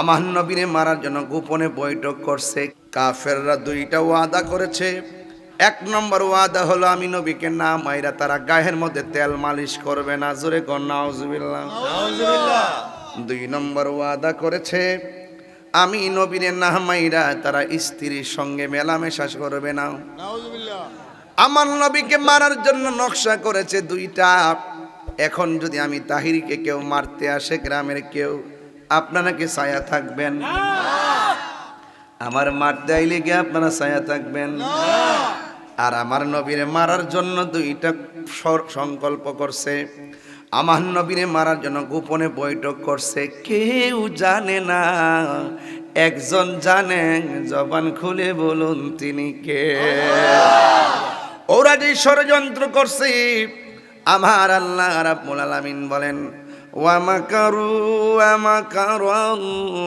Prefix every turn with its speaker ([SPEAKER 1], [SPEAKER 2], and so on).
[SPEAKER 1] আমার নবীরে মারার জন্য গোপনে বৈঠক করছে। কাফেররা দুইটা ওয়াদা করেছে। এক নম্বর ওয়াদা হলো আমি নবীকে না মাইরা তারা গায়ের মধ্যে তেল মালিশ করবে না। জোরে কর নাউজুবিল্লাহ। দুই নম্বর ওয়াদা করেছে আমি নবীরে না মাইরা তারা স্ত্রীর সঙ্গে মেলামেশা করবে না। আমার নবীকে মারার জন্য নকশা করেছে দুইটা। এখন যদি আমি তাহিরিকে কেউ মারতে আসে, গ্রামের কেউ, আপনারা কি ছায়া থাকবেন? আমার মারতে আইলে গিয়ে আপনারা ছায়া থাকবেন? আর আমার নবীরে মারার জন্য দুইটা সংকল্প করছে। আমার নবীরে মারার জন্য গোপনে বৈঠক করছে। কেউ জানে না, একজন জানে, জবান খুলে বলুন তিনি কে? ওরা যে ষড়যন্ত্র করছে, আমার আল্লাহ রাব্বুল আলামিন বলেন ওয়া মাকারু ওয়া মাকারাল্লাহ